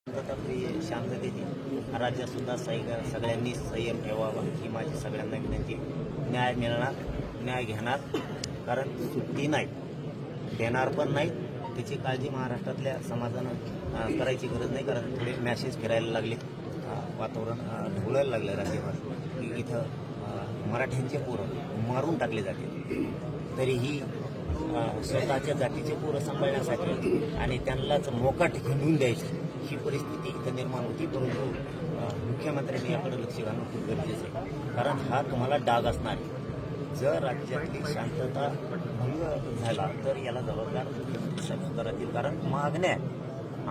शांतताप्रिय शांततेची राज्यात सुद्धा सगळ्यांनी संयम ठेवावा ही माझी सगळ्यांना विनंती. न्याय मिळणार, न्याय घेणार, कारण सुट्टी नाही, देणार पण नाही. त्याची काळजी महाराष्ट्रातल्या समाजानं करायची गरज नाही. कारण थोडे मॅसेज फिरायला लागले, वातावरण ढवळायला लागलं राज्यभर की इथं मराठ्यांचे पोरं मारून टाकले जाते. तरीही स्वतःच्या जातीचे पोरं सांभाळण्यासाठी आणि त्यांनाच मोकाट हिंडून द्यायची ही परिस्थिती इथं निर्माण होती. परंतु मुख्यमंत्र्यांनी याकडे लक्ष घालणं खूप गरजेचं आहे. कारण हा तुम्हाला डाग असणार आहे. जर राज्यातली शांतता भंग झाला तर याला जबाबदार मुख्यमंत्री साहेब सुद्धा राहतील. कारण मागण्या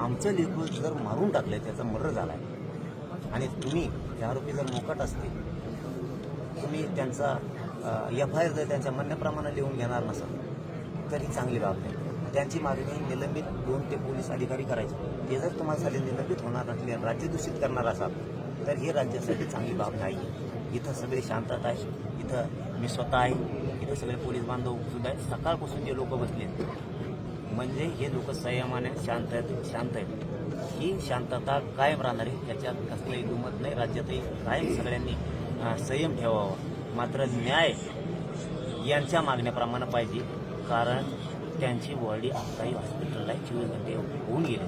आमचं लेकरू जर मारून टाकलं, त्याचा मर्डर झाला आहे आणि तुम्ही ते आरोपी जर मोकाट असतील, तुम्ही त्यांचा FIR जर त्यांच्या म्हणण्याप्रमाणे लिहून घेणार नसाल तर ही चांगली बाब नाही. त्यांची मागणी निलंबित 2 ते पोलीस अधिकारी करायचे. ते जर तुम्हाला निलंबित होणार नसले, राज्य दूषित करणार असाल तर ही राज्यासाठी चांगली बाब नाही. इथं सगळी शांतता आहे. इथं मी स्वतः आहे, इथं सगळे पोलीस बांधव सुद्धा आहेत. सकाळपासून जे लोक बसले म्हणजे हे लोक संयमाने शांत आहेत. ही शांतता कायम राहणार आहे, त्याच्यात कसलंही दुमत नाही. राज्यातही कायम सगळ्यांनी संयम ठेवावा. मात्र न्याय यांच्या मागण्याप्रमाणे पाहिजे. कारण त्यांची बॉडी आत्ताही हॉस्पिटलला 24 घंटे होऊन गेले.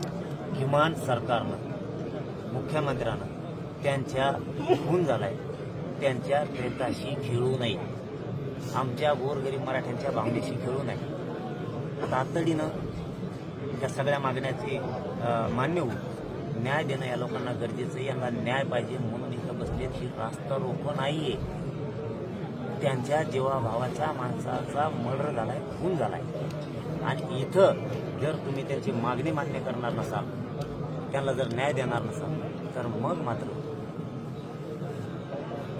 किमान सरकारनं, मुख्यमंत्र्यानं त्यांच्या खून झालाय त्यांच्या प्रेताशी खेळू नये. आमच्या गोरगरीब मराठ्यांच्या भावनेशी खेळू नये. तातडीनं त्या सगळ्या मागण्याची मान्य होऊन न्याय देणं या लोकांना गरजेचं आहे. यांना न्याय पाहिजे म्हणून इथं बसलेत. ही रास्ता रोको नाहीये. त्यांच्या जीवाभावाच्या माणसाचा मर्डर झालाय, खून झालाय आणि इथं जर तुम्ही त्यांची मागणी मान्य करणार नसाल, त्यांना जर न्याय देणार नसाल तर मग मात्र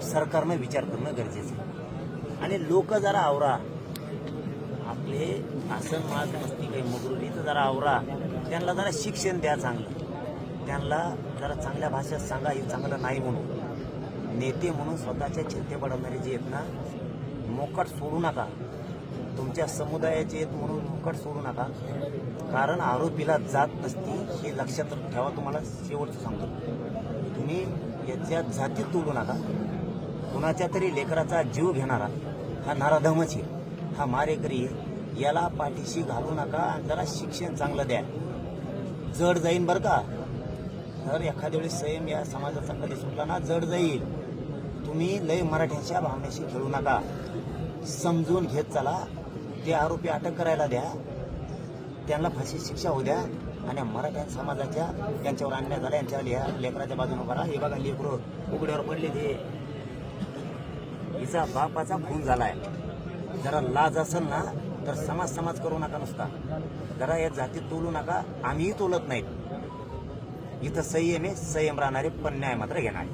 सरकारनं विचार करणं गरजेचं आहे. आणि लोक जरा आवरा, आपले आसन माज मस्ती काही मगरुली तर जरा आवरा. त्यांना जरा शिक्षण द्या चांगलं, त्यांना जरा चांगल्या भाषेत सांगा हे चांगलं नाही म्हणून. नेते म्हणून स्वतःच्या चिंते पडवणारे जे आहेत ना, मोकाट सोडू नका. तुमच्या समुदायाचे आहेत म्हणून मोकाट सोडू नका. कारण आरोपीला जात नसती हे लक्षात ठेवा. तुम्हाला शेवटचं सांगतो, तुम्ही याच्या जातीत तोडू नका. कुणाच्या तरी लेकराचा जीव घेणारा हा नराधमच आहे, हा मारेकरी आहे. याला पाठीशी घालू नका आणि जरा शिक्षण चांगलं द्या. जड जाईन बरं का. तर एखाद्या वेळेस संयम या समाजाचा कधी सुटला ना, जड जाईल. तुम्ही लय मराठ्यांच्या भावनेशी खेळू नका. समजून घेत चला. ते आरोपी अटक करायला द्या, त्यांना फाशी शिक्षा होऊ द्या आणि मराठा समाजाच्या त्यांच्यावर अन्याय झाला यांच्यावर या लेकराच्या बाजूने करा. हे बघा लेकरं उघड्यावर पडले, ते हिचा बापाचा खून झालाय. जरा लाज असेल ना तर समाज करू नका नुसता. जरा या जातीत तोलू नका. आम्हीही तोलत नाहीत. इथं संयम आहे, संयम राहणारे पण न्याय मात्र घेणार.